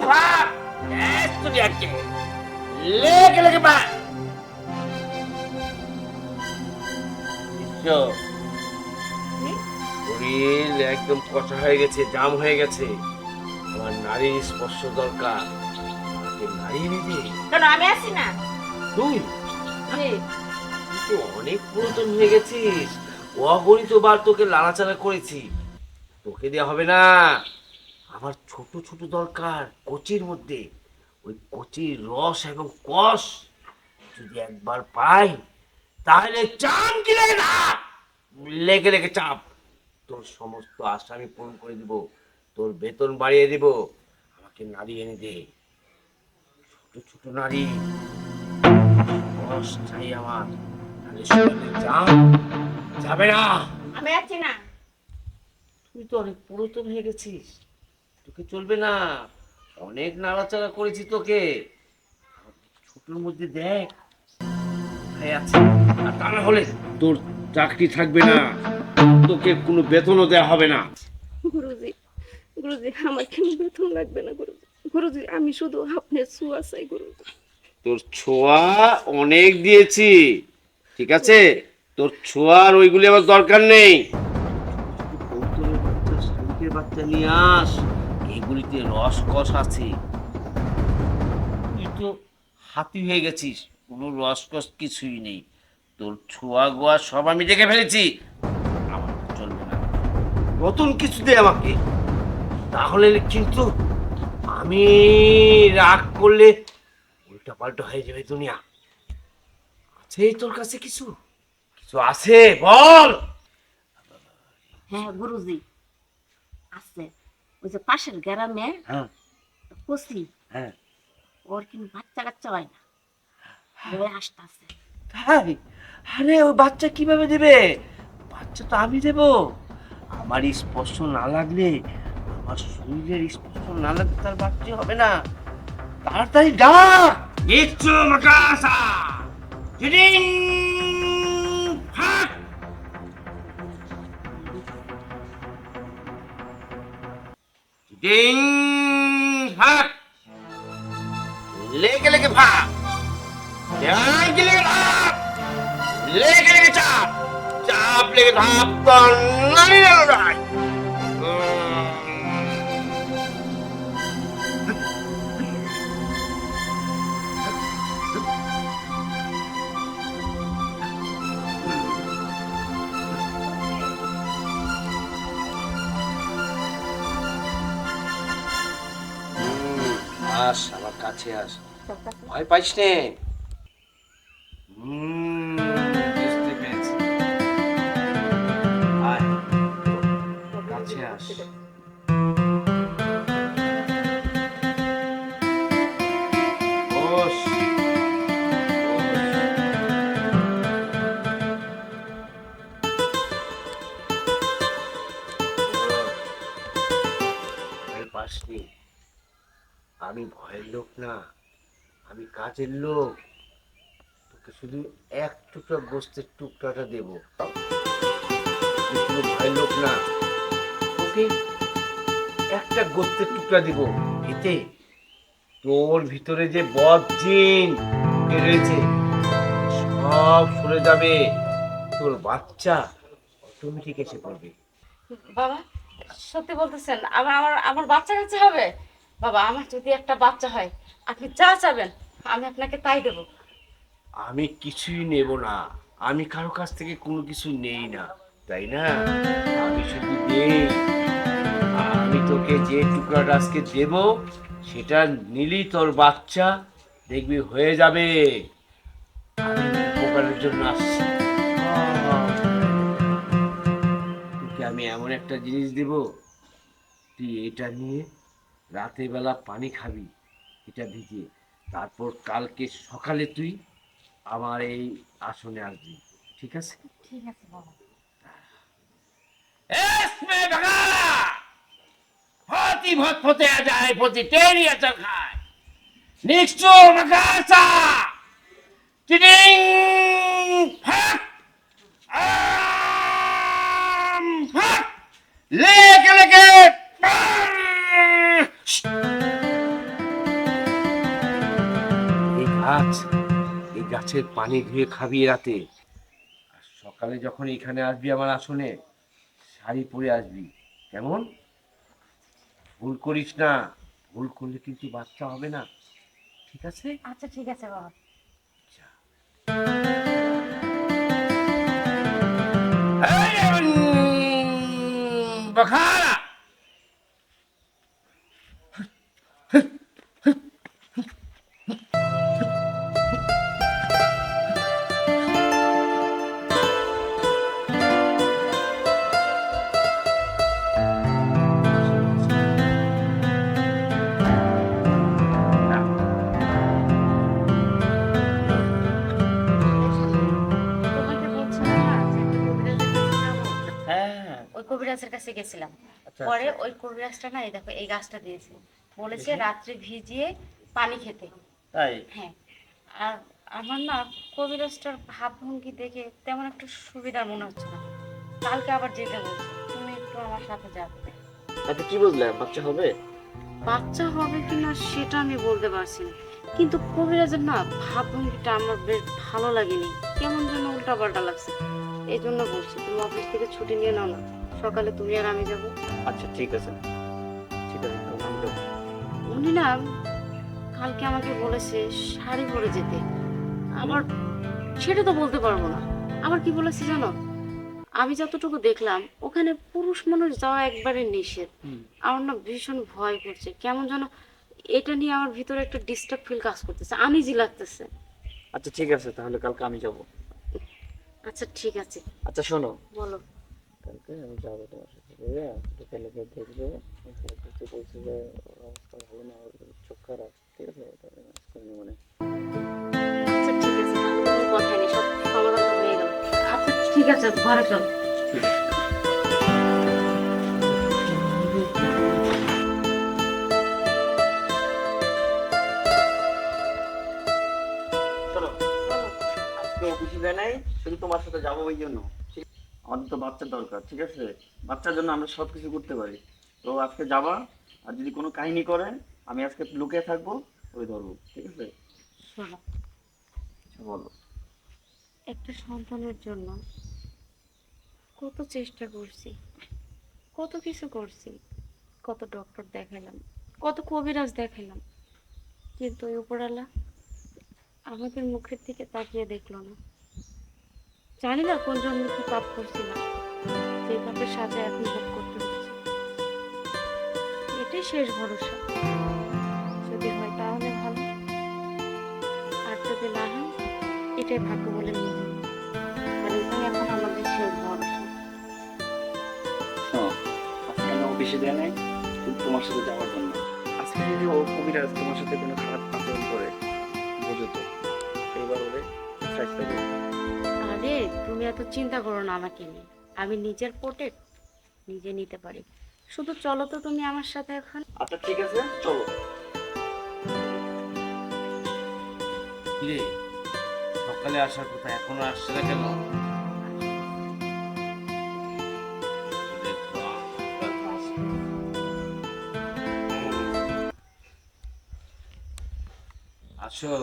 ভাগ এত দেখে লেগে লেগে বা শরীর একদম কচা হয়ে গেছে, জাম হয়ে গেছে। আমার নারীর স্পর্শ দরকার। আমাকে নারী নিবি? কেন আমি আছি না? তুই জি। তুই তো অনেক পুরাতন হয়ে গেছিস। অগণিত বার তোকে লাড়াচাড়া করেছি, তোকে দেওয়া হবে না। আমার ছোট ছোট দরকার কচির মধ্যে। ওই কচির রস এবং কষ যদি একবার পাই তাহলে চান কি লেগে না লেগে লেগে চাপ। তোর সমস্ত আশা আমি পূরণ করে দিব, তোর বেতন বাড়িয়ে দিব। আমাকে নারী এনে দে, ছোট ছোট নারী রস চাই আমার। নাহলে শরীরে জাম যাবে না। আমি আছি না। তুই তো অনেক পুরাতন হয়ে গেছিস, তোকে চলবে না। অনেক নাড়াচাড়া করেছি তোকে। ছোটর মধ্যে দেখ কোথায় আছে। আর তা না হলে তোর চাকরি থাকবে না, তোকে কোনো বেতনও দেওয়া হবে না। গুরুজি, গুরুজি আমার কেন বেতন লাগবে না গুরুজি। গুরুজি আমি শুধু আপনার ছোঁয়া চাই গুরুজি। তোর ছোঁয়া অনেক দিয়েছি, ঠিক আছে? তোর ছোঁয়ার ওইগুলি আমার দরকার নেই। কৌতলের বাচ্চা, শালিকের বাচ্চা নিয়ে আস, এগুলিতে রস কষ আছে। তুই তো হাতি হয়ে গেছিস, কোনো রস কষ কিছুই নেই। তোর ছোঁয়া গোয়া সব আমি দেখে ফেলেছি। আমার চলবে না, নতুন কিছু দে আমাকে। তাহলে কিন্তু আমি রাগ করলে উল্টা পাল্টা হয়ে যাবে দুনিয়া। আছে তোর কাছে কিছু? কিছু আছে বল। হ্যাঁ গুরুজি আছে। ওই যে পাশের গ্রামে হ্যাঁ কচি, হ্যাঁ। ওর কিন্তু বাচ্চা কাচ্চা হয় না, বয়ে আসতেছে। তাই? আরে ওই বাচ্চা কিভাবে দেবে? বাচ্চা তো আমি দেব। আমার স্পর্শ না লাগলে, আমার শরীরের স্পর্শ না লাগলে তার বাচ্চা হবে না। তাড়াতাড়ি ডাক। ইচ্ছু মাকাসা জিডিং ফাক জিডিং ফাক লেগে লেগে ফাক ধ্যান কে লেগে ধাপ লেগে লেগে চাপ চাপ লেগে ধাপ তো নাই নাই। আস আমার কাছে আস, ভয় পাইস নে। বুঝতে পেরেছি। আয় কাছে আস। বস, বস। ভয় পাসনি, আমি ভয়ের লোক না, আমি কাজের লোক। তোকে শুধু এক টুকরা গোস্তের টুকরাটা দেব। তুই কোনো ভয়ের লোক না, তোকে একটা গোস্তের টুকরা দিব। এতে তোর ভিতরে যে বদ জিন রয়েছে সব সরে যাবে। তোর বাচ্চা অটোমেটিক এসে পড়বে। বাবা সত্যি বলতেছেন? আমার আমার আমার বাচ্চা কাচ্চা হবে? বাবা আমার যদি একটা বাচ্চা হয়, আপনি যা চাবেন আমি আপনাকে তাই দেবো। আমি কিছুই নেব না, আমি কারো কাছ থেকে কোনো কিছু নেই না, তাই না? আমি শুধু দেই। আমি তোকে যে টুকরাটা আজকে দেব সেটা নিলি তোর বাচ্চা দেখবি হয়ে যাবে। আমি উপকারের জন্য আসছি। তোকে আমি এমন একটা জিনিস দেব, তুই এটা নিয়ে রাতের বেলা পানি খাবি, এটা ভিজিয়ে। তারপর কালকে সকালে তুই আমার এই আসনে আসবি, ঠিক আছে? ঠিক আছে বাবা। এসমে বাগালা হতি ভত ফতে আ যায় প্রতি টেরি আচার খায় নিশ্চো মাকাসা টিডিং ফাক গাছের পানি ধুয়ে খাবি এ রাতে। আর সকালে যখন এখানে আসবি আমার আসনে, শাড়ি পরে আসবি, কেমন? ভুল করিস না, ভুল করলে কিন্তু বাচ্চা হবে না, ঠিক আছে? আচ্ছা ঠিক আছে বাবা। বাখারা তোমাকে বলছিলাম না যে একটা কবিরাজের কাছে যাবো? হ্যাঁ ওই কবিরাজের কাছে গেছিলাম। আচ্ছা, পরে আচ্ছা। ওই কবিরাজটা না, এই দেখো এই গাছটা দিয়েছে, বলেছে রাত্রে ভিজিয়ে পানি খেতে। তাই? হ্যাঁ। আর আমার না কবিরাজটার ভাবভঙ্গি দেখে তেমন একটা সুবিধার মনে হচ্ছে না। কালকে আবার যেতে বলছে, তুমি একটু আমার সাথে যাবে। তাতে কি বুঝলে বাচ্চা হবে? বাচ্চা হবে কিনা সেটা আমি বলতে পারছি না, কিন্তু কবিরাজের না ভাবভঙ্গিটা আমার বেশ ভালো লাগেনি, কেমন যেন উল্টাপাল্টা লাগছে। এই জন্য বলছি তুমি অফিস থেকে ছুটি নিয়ে নাও না, সকালে তুমি আর আমি যাবো। আচ্ছা ঠিক আছে, ঠিক আছে, তাহলে আমি যাবো। উনি না কালকে আমাকে বলেছে শাড়ি পরে যেতে, আবার সেটা তো বলতে পারবো না। আবার কি বলেছে জানো, আমি যতটুকু দেখলাম ওখানে পুরুষ মানুষ যাওয়া একবারে নিষেধ। আমার না ভীষণ ভয় করছে, কেমন যেন এটা নিয়ে আমার ভিতরে একটা ডিস্টার্ব ফিল কাজ করতেছে, আনইজি লাগতেছে। আচ্ছা ঠিক আছে, তাহলে কালকে আমি যাব। আচ্ছা ঠিক আছে, আচ্ছা শোনো, বলো। কালকে আমি যাবো তোমার সাথে, বুঝলে? বিকেলে গিয়ে দেখবে, কিছু বলছে যে ওর অবস্থা ভালো না, ওর চোখ খারাপ, ঠিক আছে? তাহলে ম্যানেজ করে নিবো না। আচ্ছা ঠিক আছে, তাহলে কোনো কথাই নেই, সব সমাধান তো হয়ে গেল। আচ্ছা ঠিক আছে, ঘরে চল। শোনো, আজকে অফিসে যায় নাই, শুধু তোমার সাথে যাবো ওই জন্য। ঠিক, আমাদের তো বাচ্চার দরকার, ঠিক আছে? বাচ্চার জন্য আমরা সব কিছু করতে পারি। তো আজকে যাবা, আর যদি কোনো কাহিনী করে আমি আজকে লুকিয়ে থাকবো, ওই ধরবো, ঠিক আছে? শোনো, আচ্ছা, বলো। একটা সন্তানের জন্য কত চেষ্টা করছি, কত কিছু করছি, কত ডক্টর দেখালাম, কত কবিরাজ দেখালাম, কিন্তু ওই উপরওয়ালা আমাদের মুখের দিকে তাকিয়ে দেখলো না। জানি না কোন জন্য কি পাপ করছিলাম, সেই পাপের সাজা এখন ভোগ করতে হচ্ছে। এটাই শেষ ভরসা, যদি হয় তাহলে ভালো, আর যদি না হয় এটাই ভাগ্য বলে নিয়ে নেব। আর এটাই এখন আমাদের শেষ ভরসা। শোনো, আজকে আমি অফিসে যায় নাই শুধু তোমার সাথে যাওয়ার জন্য। আজকে যদি ও কবিরাজ তোমার সাথে কোনো খারাপ আচরণ করে, বুঝো তো, এইবার ওরে সাহায্য করবে। আরে তুমি এত চিন্তা করো না আমাকে নিয়ে, আমি নিজের প্রোটেক্ট নিজে নিতে পারি। শুধু চলো তো তুমি আমার সাথে এখন। আচ্ছা ঠিক আছে, চলো। কিরে, সকালে আসার কথা এখনো আসছে না কেন? আসো।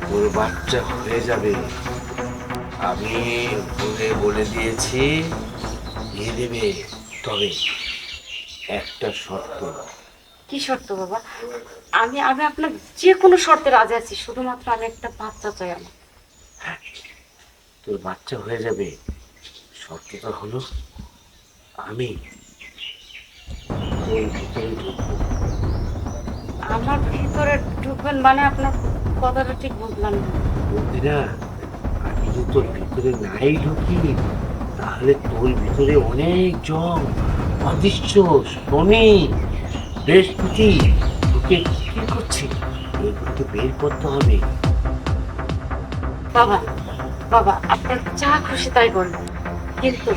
তোর বাচ্চা হয়ে যাবে, আমি বলে বলে দিয়েছি, দিয়ে দেবে, তবে একটা শর্ত। কি শর্ত বাবা? আমি আমি আপনার যে কোনো শর্তে রাজি আছি, শুধুমাত্র আমি একটা বাচ্চা চাই আমার। তোর বাচ্চা হয়ে যাবে, শর্তটা হলো আমি তোর ভিতরে ঢুকবো। আমার ভিতরে ঢুকবেন মানে আপনার কথাটা ঠিক বুঝলাম না। বুঝলি না, আমি যদি তোর ভিতরে নাই ঢুকি, তাহলে তোর ভিতরে অনেক জং, অদৃশ্য শনি, বৃহস্পতি তোকে কি করছে, এগুলোকে বের করতে হবে। বাবা বাবা আপনার যা খুশি তাই করুন, কিন্তু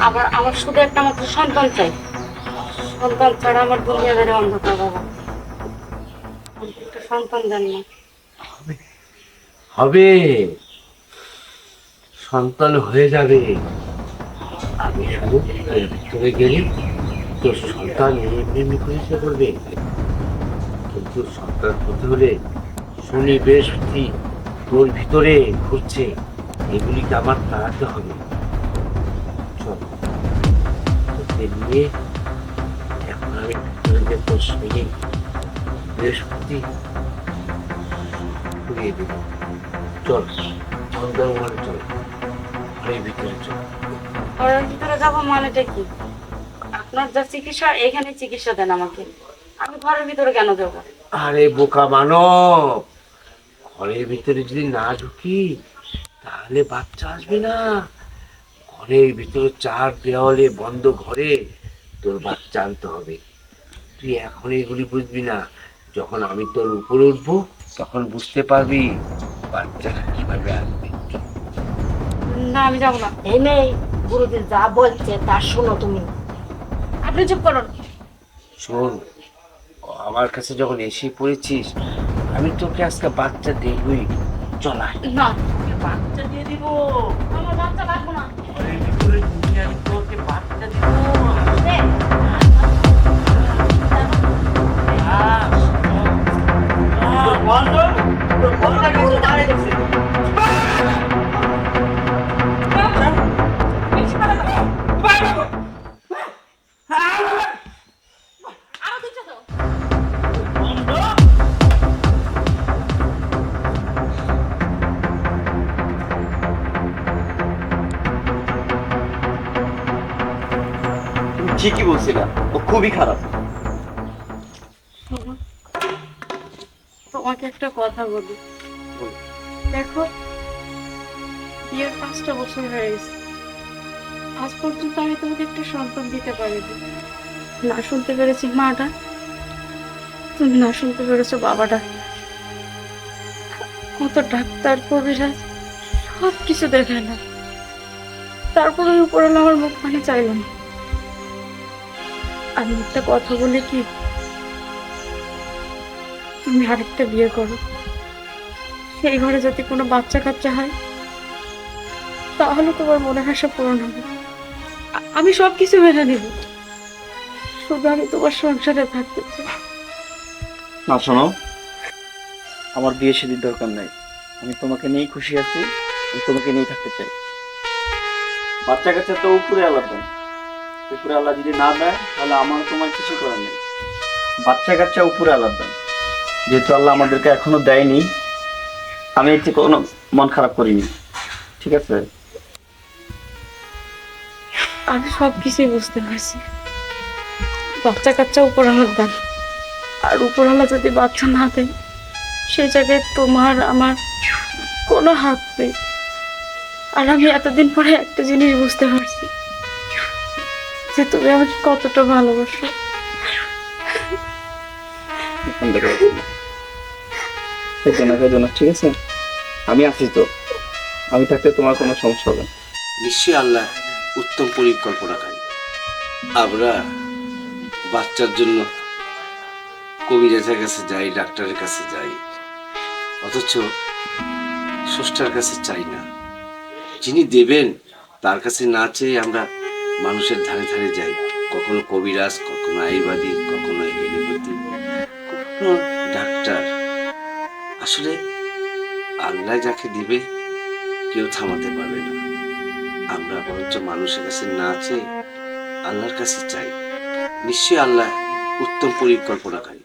আবার আমার শুধু একটা মাত্র সন্তান চাই। সন্তান ছাড়া আমার দুনিয়াদারি অন্ধকার বাবা। আমাকে একটা সন্তান দেন না। হবে, সন্তান হয়ে যাবে। আমি শুধু এর ভিতরে গেলে তোর সন্তান এমনি এমনি করে এসে করবে, কিন্তু সন্তান হতে হলে শনি বৃহস্পতি তোর ভিতরে ঘুরছে, এগুলিকে আমার তাড়াতে হবে। চল, তোকে নিয়ে এখন আমি ভিতরে যে তোর শনি বৃহস্পতি ঘুরিয়ে দেব। চল, চন্দ্রমোহন চল, ঘরের ভিতরে চল। ঘরের ভিতরে যাবো মানেটা কি? আপনার যা চিকিৎসা এখানে চিকিৎসা দেন আমাকে, আমি ঘরের ভিতরে কেন যাবো? আরে বোকা মানব, ঘরের ভিতরে যদি না ঢুকি তাহলে বাচ্চা আসবে না। ঘরের ভিতরে চার দেওয়ালে বন্ধ ঘরে তোর বাচ্চা আনতে হবে। তুই এখন এগুলি বুঝবি না, যখন আমি তোর উপরে উঠবো তখন বুঝতে পারবি বাচ্চাটা কিভাবে আসবে। না আমি যাবো না। এই মেয়ে, গুরুজি যা বলছে তা শোনো তুমি। আপনি চুপ করুন। শোন, আমার কাছে যখন এসে পড়েছিস আমি তোকে আজকে বাচ্চা দেবই। চল আয়, না, বাচ্চা দিয়ে দিব। আমার বাচ্চা লাগবে না। ঘরের ভিতরে ঢুকে আমি তোকে বাচ্চা দিব। আরো দিচ্ছ তো? তুমি ঠিকই বলছিলা, ও খুবই খারাপ। বাবা, তোমাকে একটা কথা বলি। দেখো, বিয়ের 5টা বছর হয়ে গেছে, আজ পর্যন্ত আমি তোমাকে একটা সন্তান দিতে পারিনি। না শুনতে পেরেছি মাটা, তুমি না শুনতে পেরেছো বাবাটা। কত ডাক্তার কবিরাজ সব কিছু দেখালাম, তারপরে উপরে আমার মুখ পানি চাইল না। আমি একটা কথা বলি কি, তুমি আরেকটা বিয়ে করো, সেই ঘরে যদি কোনো বাচ্চা কাচ্চা হয় তাহলে তোমার মনের আশা পূরণ হবে। আমি সব কিছু মেনে নিব, শুধু আমি তোমার সংসারে থাকতে চাই। না শোনো, আমার বিয়ে শাদীর দরকার নাই। আমি তোমাকে নিয়েই খুশি আছি, আমি তোমাকে নিয়েই থাকতে চাই। বাচ্চা কাচ্চা তো উপরে আল্লাহ দেন, উপরে আল্লাহ যদি না দেয় তাহলে আমার তোমার কিছু করার নেই। বাচ্চা কাচ্চা উপরে আল্লাহ দেন, যেহেতু আল্লাহ আমাদেরকে এখনো দেয়নি, আমি এতে কোনো মন খারাপ করিনি। ঠিক আছে? আমি সব কিছুই বুঝতে পারছি, বাচ্চা কাচ্চা উপরওয়ালার দান, আর উপরওয়ালা যদি বাচ্চা না দেয় সেই জায়গায় তোমার আমার কোনো হাত নেই। আর আমি এতদিন পরে একটা জিনিস বুঝতে পারছি, যে তুমি আমাকে কতটা ভালোবাসো। ঠিক আছে, আমি আছি তো, আমি থাকতে তোমার কোনো সমস্যা হবে না। নিশ্চয়ই আল্লাহ উত্তম পরিকল্পনাকারী। আমরা বাচ্চার জন্য কবিরাজের কাছে যাই, ডাক্তারের কাছে যাই, অথচ স্রষ্টার কাছে চাই না। যিনি দেবেন তার কাছে না চেয়ে আমরা মানুষের ধারে ধারে যাই, কখনো কবিরাজ, কখনো আয়ুর্বেদিক, কখনো এলোপ্যাথি, কখনো ডাক্তার। আসলে আল্লাহ যাকে দিবে কেউ থামাতে পারবে না। আমরা বরঞ্চ মানুষের কাছে না চেয়ে আল্লাহর কাছে চাই। নিশ্চয়ই আল্লাহ উত্তম পরিকল্পনাকারী।